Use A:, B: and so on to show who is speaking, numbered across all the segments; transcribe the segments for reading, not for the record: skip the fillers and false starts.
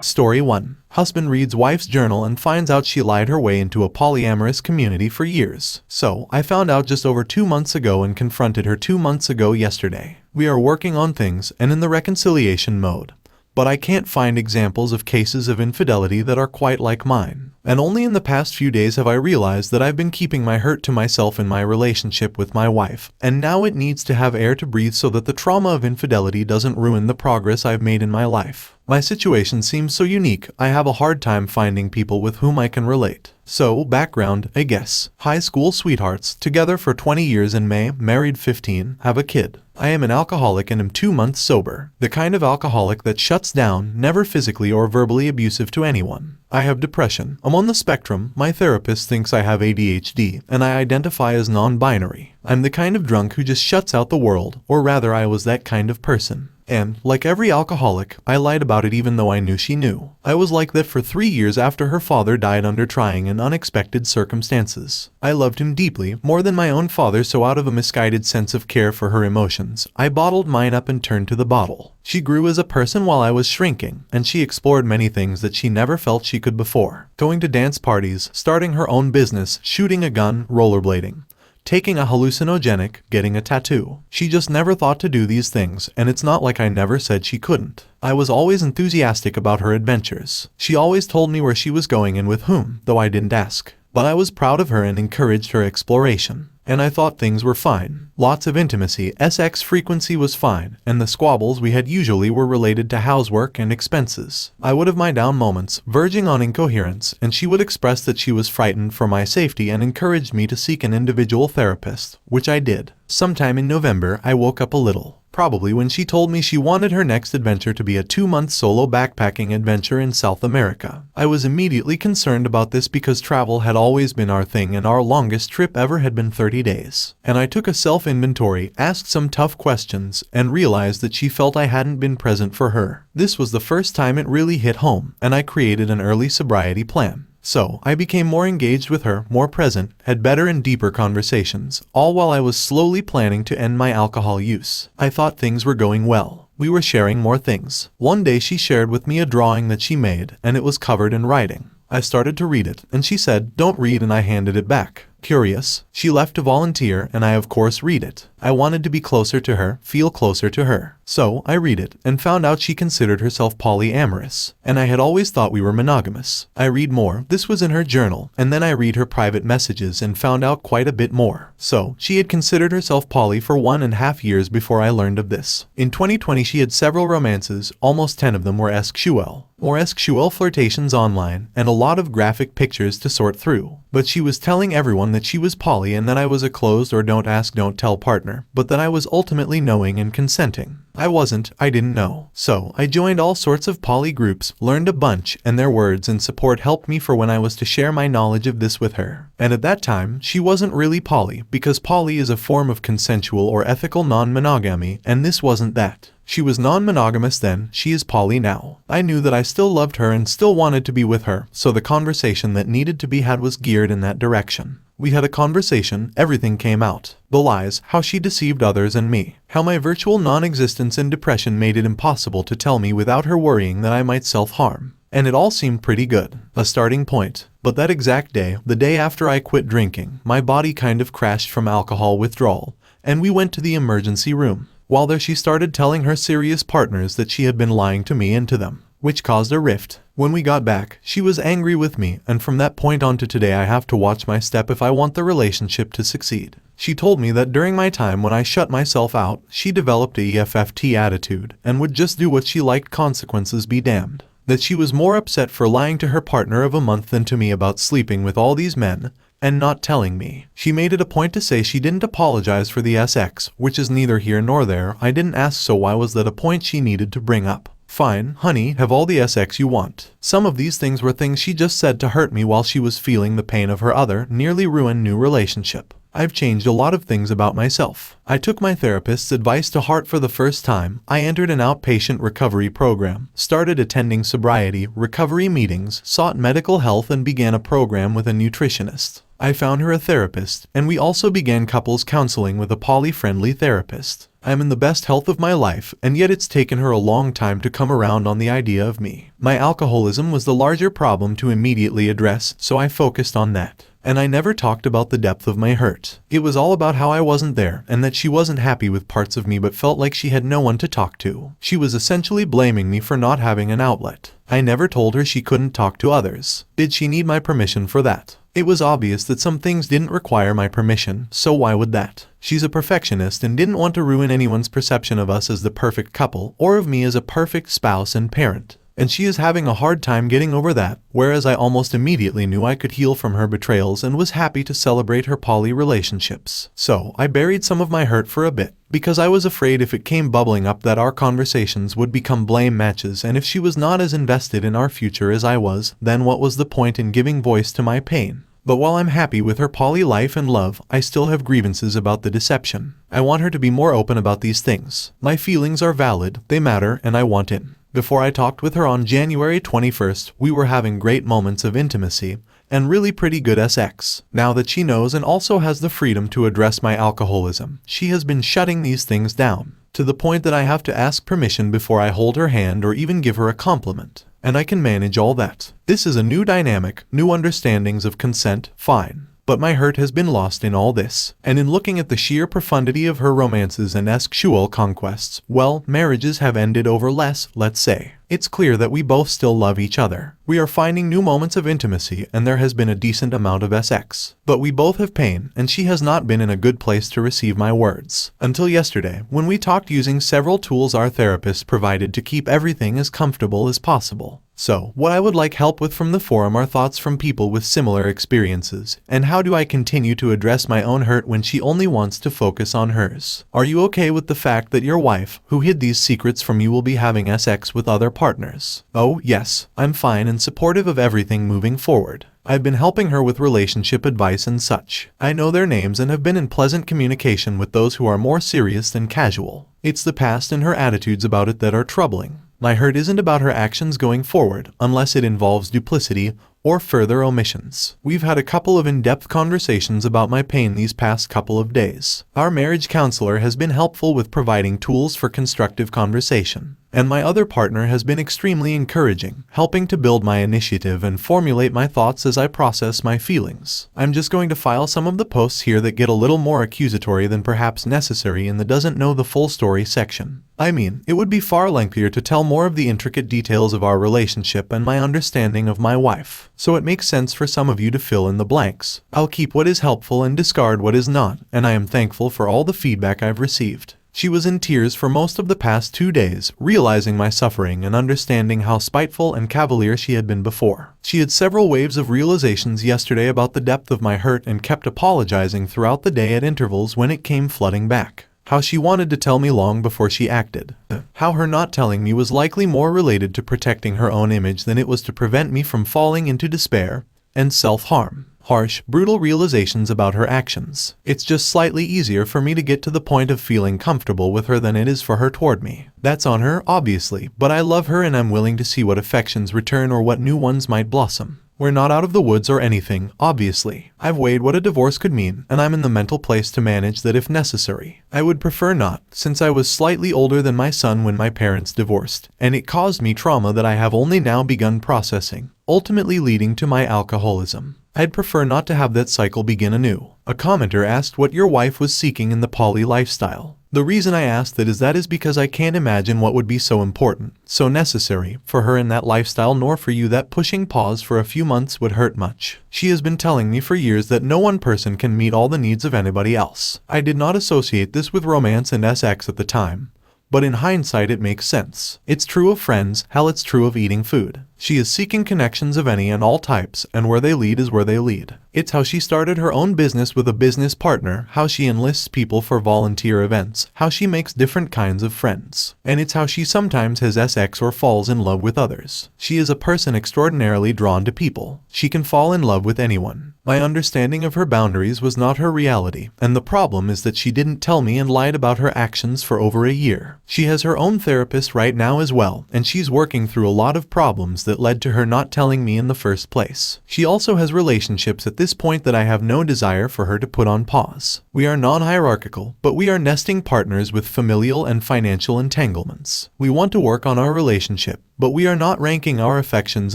A: Story 1. Husband reads wife's journal and finds out she lied her way into a polyamorous community for years. So, I found out just over 2 months ago and confronted her 2 months ago yesterday. We are working on things and in the reconciliation mode. But I can't find examples of cases of infidelity that are quite like mine. And only in the past few days have I realized that I've been keeping my hurt to myself in my relationship with my wife, and now it needs to have air to breathe so that the trauma of infidelity doesn't ruin the progress I've made in my life. My situation seems so unique, I have a hard time finding people with whom I can relate. So, background, I guess. High school sweethearts, together for 20 years in May, married 15, have a kid. I am an alcoholic and am 2 months sober. The kind of alcoholic that shuts down, never physically or verbally abusive to anyone. I have depression. I'm on the spectrum. My therapist thinks I have ADHD, and I identify as non-binary. I'm the kind of drunk who just shuts out the world, or rather I was that kind of person. And, like every alcoholic, I lied about it even though I knew she knew. I was like that for 3 years after her father died under trying and unexpected circumstances. I loved him deeply, more than my own father, so out of a misguided sense of care for her emotions, I bottled mine up and turned to the bottle. She grew as a person while I was shrinking, and she explored many things that she never felt she could before. Going to dance parties, starting her own business, shooting a gun, rollerblading. Taking a hallucinogenic, getting a tattoo. She just never thought to do these things, and it's not like I never said she couldn't. I was always enthusiastic about her adventures. She always told me where she was going and with whom, though I didn't ask. But I was proud of her and encouraged her exploration. And I thought things were fine. Lots of intimacy, sex frequency was fine, and the squabbles we had usually were related to housework and expenses. I would have my down moments, verging on incoherence, and she would express that she was frightened for my safety and encouraged me to seek an individual therapist, which I did. Sometime in November, I woke up a little. Probably when she told me she wanted her next adventure to be a 2-month solo backpacking adventure in South America. I was immediately concerned about this because travel had always been our thing and our longest trip ever had been 30 days. And I took a self-inventory, asked some tough questions, and realized that she felt I hadn't been present for her. This was the first time it really hit home, and I created an early sobriety plan. So, I became more engaged with her, more present, had better and deeper conversations, all while I was slowly planning to end my alcohol use. I thought things were going well. We were sharing more things. One day she shared with me a drawing that she made, and it was covered in writing. I started to read it, and she said, "Don't read," and I handed it back. Curious, she left to volunteer, and I of course read it. I wanted to be closer to her, feel closer to her. So, I read it, and found out she considered herself polyamorous, and I had always thought we were monogamous. I read more, this was in her journal, and then I read her private messages and found out quite a bit more. So, she had considered herself poly for 1.5 years before I learned of this. In 2020 she had several romances, almost 10 of them were sexual, or sexual flirtations online, and a lot of graphic pictures to sort through. But she was telling everyone that she was poly and that I was a closed or don't ask don't tell partner, but that I was ultimately knowing and consenting. I wasn't, I didn't know. So, I joined all sorts of poly groups, learned a bunch, and their words and support helped me for when I was to share my knowledge of this with her. And at that time, she wasn't really poly, because poly is a form of consensual or ethical non-monogamy, and this wasn't that. She was non-monogamous then, she is poly now. I knew that I still loved her and still wanted to be with her, so the conversation that needed to be had was geared in that direction. We had a conversation, everything came out. The lies, how she deceived others and me. How my virtual non-existence and depression made it impossible to tell me without her worrying that I might self-harm. And it all seemed pretty good. A starting point. But that exact day, the day after I quit drinking, my body kind of crashed from alcohol withdrawal, and we went to the emergency room. While there she started telling her serious partners that she had been lying to me and to them, which caused a rift. When we got back, she was angry with me, and from that point on to today I have to watch my step if I want the relationship to succeed. She told me that during my time when I shut myself out, she developed a EFFT attitude, and would just do what she liked, consequences be damned. That she was more upset for lying to her partner of a month than to me about sleeping with all these men, and not telling me. She made it a point to say she didn't apologize for the SX, which is neither here nor there. I didn't ask, so why was that a point she needed to bring up? Fine, honey, have all the SX you want. Some of these things were things she just said to hurt me while she was feeling the pain of her other, nearly ruined new relationship. I've changed a lot of things about myself. I took my therapist's advice to heart for the first time. I entered an outpatient recovery program, started attending sobriety, recovery meetings, sought medical health, and began a program with a nutritionist. I found her a therapist, and we also began couples counseling with a poly-friendly therapist. I'm in the best health of my life, and yet it's taken her a long time to come around on the idea of me. My alcoholism was the larger problem to immediately address, so I focused on that. And I never talked about the depth of my hurt. It was all about how I wasn't there, and that she wasn't happy with parts of me but felt like she had no one to talk to. She was essentially blaming me for not having an outlet. I never told her she couldn't talk to others. Did she need my permission for that? It was obvious that some things didn't require my permission, so why would that? She's a perfectionist and didn't want to ruin anyone's perception of us as the perfect couple, or of me as a perfect spouse and parent. And she is having a hard time getting over that, whereas I almost immediately knew I could heal from her betrayals and was happy to celebrate her poly relationships. So, I buried some of my hurt for a bit, because I was afraid if it came bubbling up that our conversations would become blame matches, and if she was not as invested in our future as I was, then what was the point in giving voice to my pain? But while I'm happy with her poly life and love, I still have grievances about the deception. I want her to be more open about these things. My feelings are valid, they matter, and I want in. Before I talked with her on January 21st, we were having great moments of intimacy and really pretty good sex. Now that she knows and also has the freedom to address my alcoholism, she has been shutting these things down, to the point that I have to ask permission before I hold her hand or even give her a compliment. And I can manage all that. This is a new dynamic, new understandings of consent, fine. But my hurt has been lost in all this, and in looking at the sheer profundity of her romances and sexual conquests, well, marriages have ended over less, let's say. It's clear that we both still love each other. We are finding new moments of intimacy, and there has been a decent amount of sex. But we both have pain, and she has not been in a good place to receive my words. Until yesterday, when we talked using several tools our therapist provided to keep everything as comfortable as possible. So, what I would like help with from the forum are thoughts from people with similar experiences, and how do I continue to address my own hurt when she only wants to focus on hers? Are you okay with the fact that your wife, who hid these secrets from you, will be having sex with other partners? Oh, yes, I'm fine and supportive of everything moving forward. I've been helping her with relationship advice and such. I know their names and have been in pleasant communication with those who are more serious than casual. It's the past and her attitudes about it that are troubling. My hurt isn't about her actions going forward, unless it involves duplicity or further omissions. We've had a couple of in-depth conversations about my pain these past couple of days. Our marriage counselor has been helpful with providing tools for constructive conversation. And my other partner has been extremely encouraging, helping to build my initiative and formulate my thoughts as I process my feelings. I'm just going to file some of the posts here that get a little more accusatory than perhaps necessary in the doesn't know the full story section. I mean, it would be far lengthier to tell more of the intricate details of our relationship and my understanding of my wife, so it makes sense for some of you to fill in the blanks. I'll keep what is helpful and discard what is not, and I am thankful for all the feedback I've received. She was in tears for most of the past 2 days, realizing my suffering and understanding how spiteful and cavalier she had been before. She had several waves of realizations yesterday about the depth of my hurt and kept apologizing throughout the day at intervals when it came flooding back. How she wanted to tell me long before she acted. How her not telling me was likely more related to protecting her own image than it was to prevent me from falling into despair and self-harm. Harsh, brutal realizations about her actions. It's just slightly easier for me to get to the point of feeling comfortable with her than it is for her toward me. That's on her, obviously, but I love her and I'm willing to see what affections return or what new ones might blossom. We're not out of the woods or anything, obviously. I've weighed what a divorce could mean, and I'm in the mental place to manage that if necessary. I would prefer not, since I was slightly older than my son when my parents divorced, and it caused me trauma that I have only now begun processing, ultimately leading to my alcoholism. I'd prefer not to have that cycle begin anew. A commenter asked what your wife was seeking in the poly lifestyle. The reason I asked that is because I can't imagine what would be so important, so necessary, for her in that lifestyle, nor for you that pushing pause for a few months would hurt much. She has been telling me for years that no one person can meet all the needs of anybody else. I did not associate this with romance and sex at the time, but in hindsight it makes sense. It's true of friends, hell it's true of eating food. She is seeking connections of any and all types, and where they lead is where they lead. It's how she started her own business with a business partner, how she enlists people for volunteer events, how she makes different kinds of friends. And it's how she sometimes has sex or falls in love with others. She is a person extraordinarily drawn to people. She can fall in love with anyone. My understanding of her boundaries was not her reality, and the problem is that she didn't tell me and lied about her actions for over a year. She has her own therapist right now as well, and she's working through a lot of problems that led to her not telling me in the first place. She also has relationships at this point that I have no desire for her to put on pause. We are non-hierarchical, but we are nesting partners with familial and financial entanglements. We want to work on our relationship, but we are not ranking our affections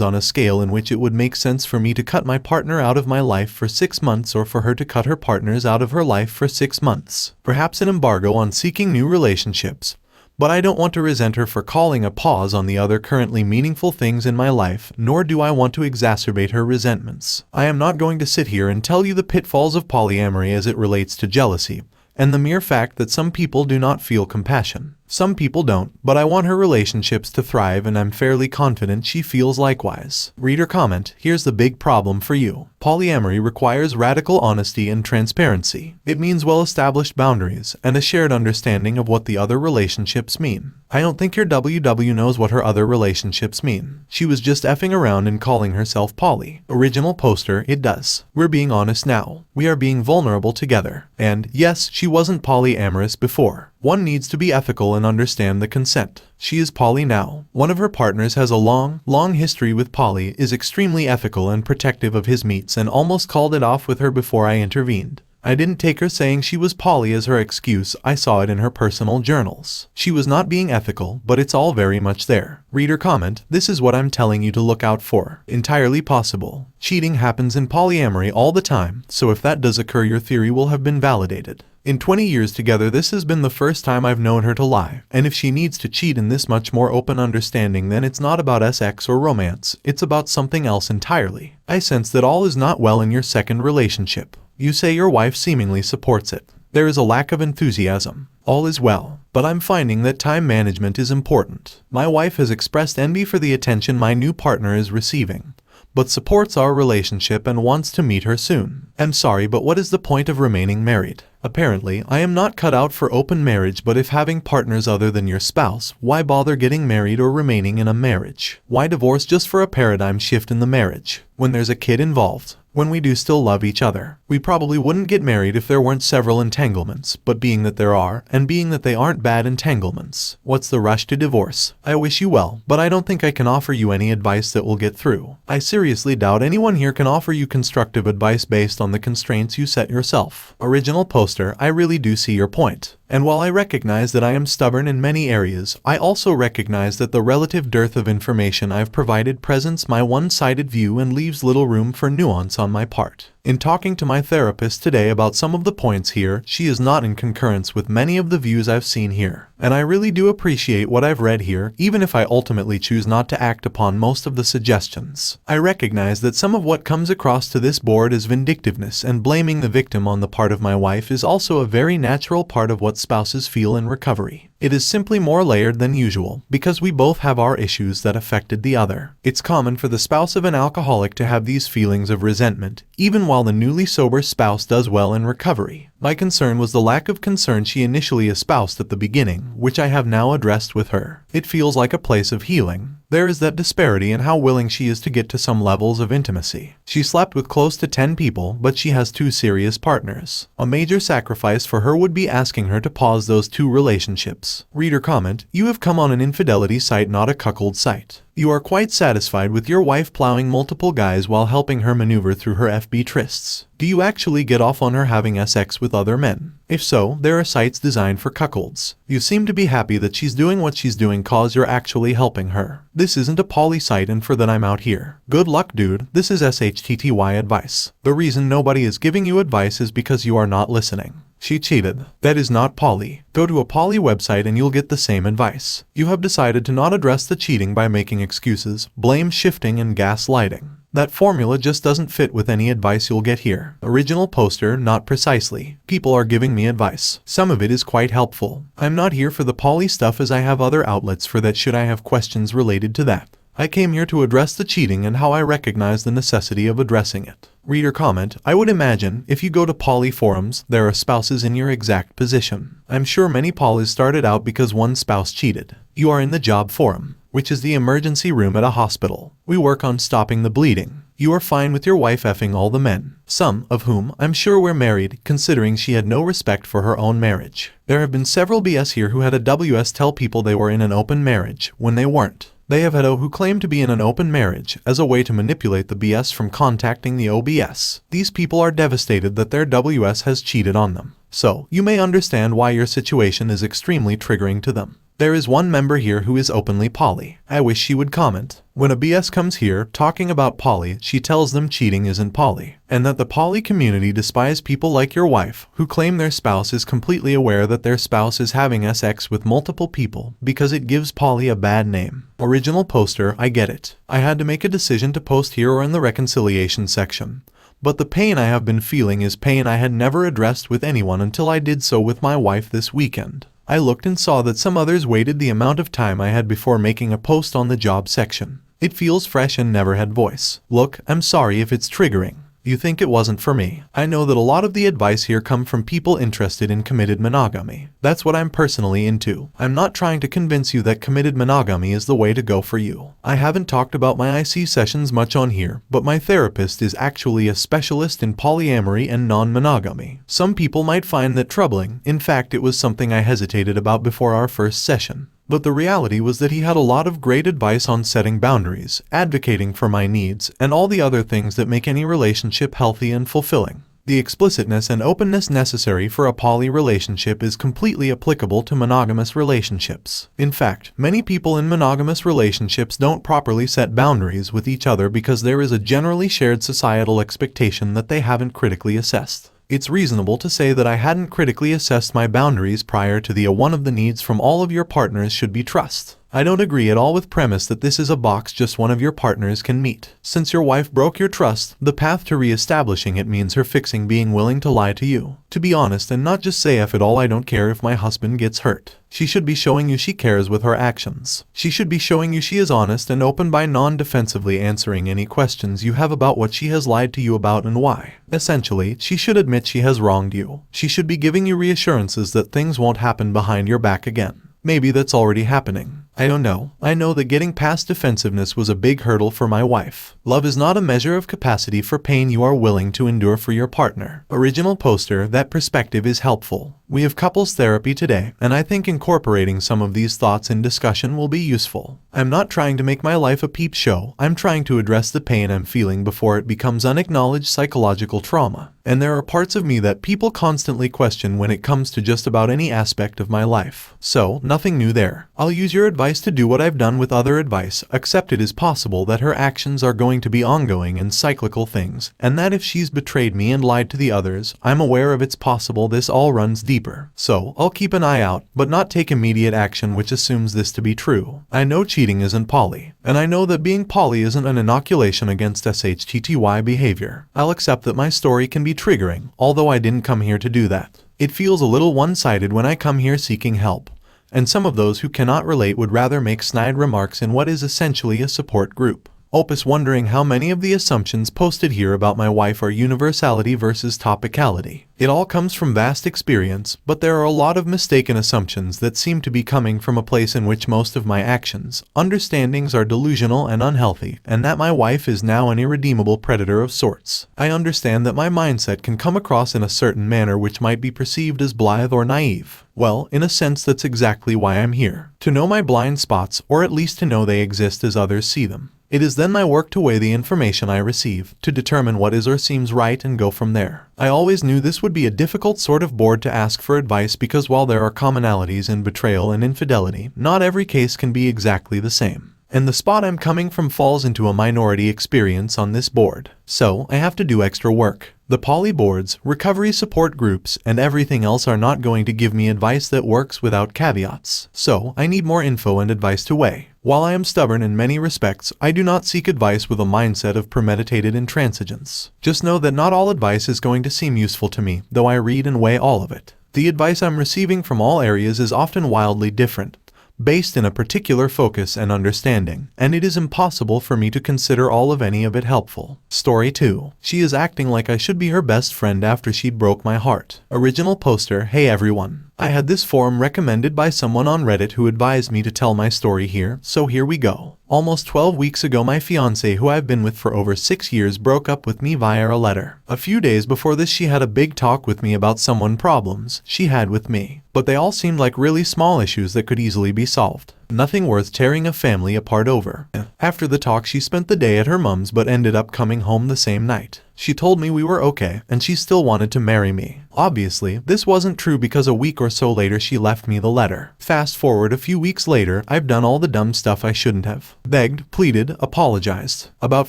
A: on a scale in which it would make sense for me to cut my partner out of my life for 6 months or for her to cut her partners out of her life for 6 months. Perhaps an embargo on seeking new relationships. But I don't want to resent her for calling a pause on the other currently meaningful things in my life, nor do I want to exacerbate her resentments. I am not going to sit here and tell you the pitfalls of polyamory as it relates to jealousy, and the mere fact that some people do not feel compassion. Some people don't, but I want her relationships to thrive and I'm fairly confident she feels likewise. Reader comment, here's the big problem for you. Polyamory requires radical honesty and transparency. It means well-established boundaries and a shared understanding of what the other relationships mean. I don't think your WW knows what her other relationships mean. She was just effing around and calling herself poly. Original poster, it does. We're being honest now. We are being vulnerable together. And yes, she wasn't polyamorous before. One needs to be ethical and understand the consent. She is poly now. One of her partners has a long history with poly, is extremely ethical and protective of his meats and almost called it off with her before I intervened. I didn't take her saying she was poly as her excuse, I saw it in her personal journals. She was not being ethical, but it's all very much there. Reader comment, this is what I'm telling you to look out for. Entirely possible. Cheating happens in polyamory all the time, so if that does occur your theory will have been validated. In 20 years together this has been the first time I've known her to lie, and if she needs to cheat in this much more open understanding then it's not about sex or romance, it's about something else entirely. I sense that all is not well in your second relationship. You say your wife seemingly supports it. There is a lack of enthusiasm. All is well, but I'm finding that time management is important. My wife has expressed envy for the attention my new partner is receiving, but supports our relationship and wants to meet her soon. I'm sorry, but what is the point of remaining married? Apparently, I am not cut out for open marriage, but if having partners other than your spouse, why bother getting married or remaining in a marriage? Why divorce just for a paradigm shift in the marriage, when there's a kid involved? When we do still love each other. We probably wouldn't get married if there weren't several entanglements, but being that there are, and being that they aren't bad entanglements, what's the rush to divorce? I wish you well, but I don't think I can offer you any advice that will get through. I seriously doubt anyone here can offer you constructive advice based on the constraints you set yourself. Original poster, I really do see your point. And while I recognize that I am stubborn in many areas, I also recognize that the relative dearth of information I've provided presents my one-sided view and leaves little room for nuance on my part. In talking to my therapist today about some of the points here, she is not in concurrence with many of the views I've seen here. And I really do appreciate what I've read here, even if I ultimately choose not to act upon most of the suggestions. I recognize that some of what comes across to this board as vindictiveness and blaming the victim on the part of my wife is also a very natural part of what spouses feel in recovery. It is simply more layered than usual, because we both have our issues that affected the other. It's common for the spouse of an alcoholic to have these feelings of resentment, even while the newly sober spouse does well in recovery. My concern was the lack of concern she initially espoused at the beginning, which I have now addressed with her. It feels like a place of healing. There is that disparity in how willing she is to get to some levels of intimacy. She slept with close to 10 people, but she has 2 serious partners. A major sacrifice for her would be asking her to pause those 2 relationships. Reader comment, you have come on an infidelity site, not a cuckold site. You are quite satisfied with your wife plowing multiple guys while helping her maneuver through her FB trysts. Do you actually get off on her having sex with other men? If so, there are sites designed for cuckolds. You seem to be happy that she's doing what she's doing cause you're actually helping her. This isn't a poly site, and for that I'm out here. Good luck, dude. This is SHTTY advice. The reason nobody is giving you advice is because you are not listening. She cheated. That is not poly. Go to a poly website and you'll get the same advice. You have decided to not address the cheating by making excuses, blame shifting, and gaslighting. That formula just doesn't fit with any advice you'll get here. Original poster, not precisely. People are giving me advice. Some of it is quite helpful. I'm not here for the poly stuff as I have other outlets for that should I have questions related to that. I came here to address the cheating and how I recognize the necessity of addressing it. Reader comment, I would imagine, if you go to poly forums, there are spouses in your exact position. I'm sure many polys started out because one spouse cheated. You are in the job forum, which is the emergency room at a hospital. We work on stopping the bleeding. You are fine with your wife effing all the men, some of whom I'm sure were married, considering she had no respect for her own marriage. There have been several BS here who had a WS tell people they were in an open marriage when they weren't. They have hetero who claim to be in an open marriage as a way to manipulate the BS from contacting the OBS. These people are devastated that their WS has cheated on them. So, you may understand why your situation is extremely triggering to them. There is one member here who is openly poly. I wish she would comment. When a BS comes here talking about poly, she tells them cheating isn't poly, and that the poly community despise people like your wife, who claim their spouse is completely aware that their spouse is having sex with multiple people because it gives poly a bad name. Original poster, I get it. I had to make a decision to post here or in the reconciliation section. But the pain I have been feeling is pain I had never addressed with anyone until I did so with my wife this weekend. I looked and saw that some others waited the amount of time I had before making a post on the job section. It feels fresh and never had voice. Look, I'm sorry if it's triggering. You think it wasn't for me. I know that a lot of the advice here come from people interested in committed monogamy. That's what I'm personally into. I'm not trying to convince you that committed monogamy is the way to go for you. I haven't talked about my IC sessions much on here, but my therapist is actually a specialist in polyamory and non-monogamy. Some people might find that troubling. In fact, it was something I hesitated about before our first session. But the reality was that he had a lot of great advice on setting boundaries, advocating for my needs, and all the other things that make any relationship healthy and fulfilling. The explicitness and openness necessary for a poly relationship is completely applicable to monogamous relationships. In fact, many people in monogamous relationships don't properly set boundaries with each other because there is a generally shared societal expectation that they haven't critically assessed. It's reasonable to say that I hadn't critically assessed my boundaries prior to the one of the needs from all of your partners should be trust. I don't agree at all with premise that this is a box just one of your partners can meet. Since your wife broke your trust, the path to re-establishing it means her fixing being willing to lie to you. To be honest and not just say F it all, I don't care if my husband gets hurt. She should be showing you she cares with her actions. She should be showing you she is honest and open by non-defensively answering any questions you have about what she has lied to you about and why. Essentially, she should admit she has wronged you. She should be giving you reassurances that things won't happen behind your back again. Maybe that's already happening. I don't know. I know that getting past defensiveness was a big hurdle for my wife. Love is not a measure of capacity for pain you are willing to endure for your partner. Original poster, that perspective is helpful. We have couples therapy today, and I think incorporating some of these thoughts in discussion will be useful. I'm not trying to make my life a peep show. I'm trying to address the pain I'm feeling before it becomes unacknowledged psychological trauma. And there are parts of me that people constantly question when it comes to just about any aspect of my life. So, nothing new there. I'll use your advice to do what I've done with other advice, accept it is possible that her actions are going to be ongoing and cyclical things, and that if she's betrayed me and lied to the others, I'm aware of it's possible this all runs deeper. So, I'll keep an eye out, but not take immediate action which assumes this to be true. I know cheating isn't poly, and I know that being poly isn't an inoculation against SHTTY behavior. I'll accept that my story can be triggering, although I didn't come here to do that. It feels a little one-sided when I come here seeking help, and some of those who cannot relate would rather make snide remarks in what is essentially a support group. Opus wondering how many of the assumptions posted here about my wife are universality versus topicality. It all comes from vast experience, but there are a lot of mistaken assumptions that seem to be coming from a place in which most of my actions, understandings are delusional and unhealthy, and that my wife is now an irredeemable predator of sorts. I understand that my mindset can come across in a certain manner which might be perceived as blithe or naive. Well, in a sense that's exactly why I'm here. To know my blind spots, or at least to know they exist as others see them. It is then my work to weigh the information I receive, to determine what is or seems right and go from there. I always knew this would be a difficult sort of board to ask for advice because while there are commonalities in betrayal and infidelity, not every case can be exactly the same. And the spot I'm coming from falls into a minority experience on this board. So, I have to do extra work. The poly boards, recovery support groups, and everything else are not going to give me advice that works without caveats. So, I need more info and advice to weigh. While I am stubborn in many respects, I do not seek advice with a mindset of premeditated intransigence. Just know that not all advice is going to seem useful to me, though I read and weigh all of it. The advice I'm receiving from all areas is often wildly different, based in a particular focus and understanding, and it is impossible for me to consider all of any of it helpful. Story 2. She is acting like I should be her best friend after she broke my heart. Original poster, hey everyone. I had this forum recommended by someone on Reddit who advised me to tell my story here, so here we go. Almost 12 weeks ago my fiancée, who I've been with for over 6 years, broke up with me via a letter. A few days before this she had a big talk with me about problems she had with me, but they all seemed like really small issues that could easily be solved. Nothing worth tearing a family apart over. After the talk, she spent the day at her mum's but ended up coming home the same night. She told me we were okay and she still wanted to marry me. Obviously, this wasn't true because a week or so later she left me the letter. Fast forward a few weeks later, I've done all the dumb stuff I shouldn't have. Begged, pleaded, apologized. About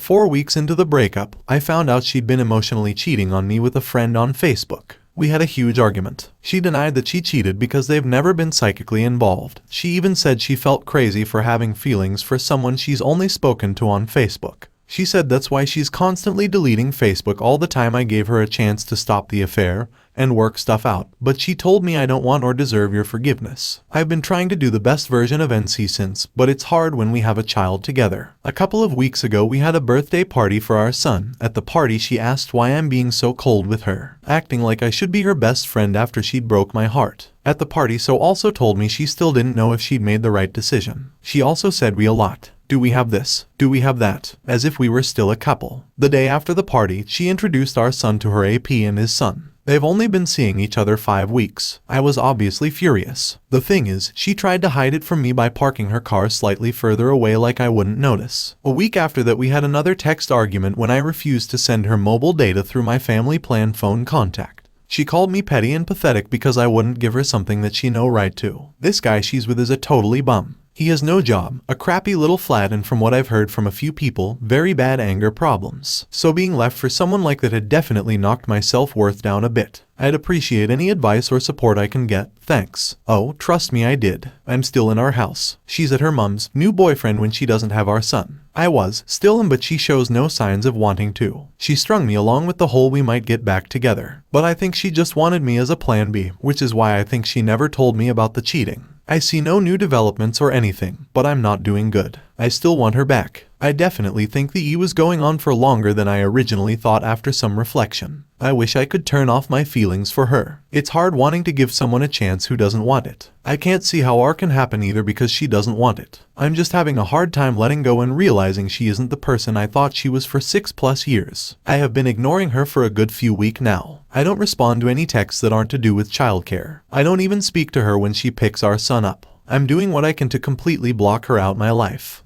A: 4 weeks into the breakup, I found out she'd been emotionally cheating on me with a friend on Facebook. We had a huge argument. She denied that she cheated because they've never been psychically involved. She even said she felt crazy for having feelings for someone she's only spoken to on Facebook. She said that's why she's constantly deleting Facebook all the time. I gave her a chance to stop the affair and work stuff out, but she told me I don't want or deserve your forgiveness. I've been trying to do the best version of NC since, but it's hard when we have a child together. A couple of weeks ago we had a birthday party for our son. At the party she asked why I'm being so cold with her, acting like I should be her best friend after she'd broke my heart. At the party so also told me she still didn't know if she'd made the right decision. She also said we a lot. Do we have this? Do we have that? As if we were still a couple. The day after the party, she introduced our son to her AP and his son. They've only been seeing each other 5 weeks. I was obviously furious. The thing is, she tried to hide it from me by parking her car slightly further away like I wouldn't notice. A week after that we had another text argument when I refused to send her mobile data through my family plan phone contact. She called me petty and pathetic because I wouldn't give her something that she no right to. This guy she's with is a totally bum. He has no job, a crappy little flat, and from what I've heard from a few people, very bad anger problems. So being left for someone like that had definitely knocked my self-worth down a bit. I'd appreciate any advice or support I can get. Thanks. Oh, trust me I did. I'm still in our house. She's at her mum's new boyfriend when she doesn't have our son. I was, still am, but she shows no signs of wanting to. She strung me along with the whole we might get back together. But I think she just wanted me as a plan B, which is why I think she never told me about the cheating. I see no new developments or anything, but I'm not doing good. I still want her back. I definitely think the E was going on for longer than I originally thought after some reflection. I wish I could turn off my feelings for her. It's hard wanting to give someone a chance who doesn't want it. I can't see how R can happen either because she doesn't want it. I'm just having a hard time letting go and realizing she isn't the person I thought she was for 6+ years. I have been ignoring her for a good few weeks now. I don't respond to any texts that aren't to do with childcare. I don't even speak to her when she picks our son up. I'm doing what I can to completely block her out my life.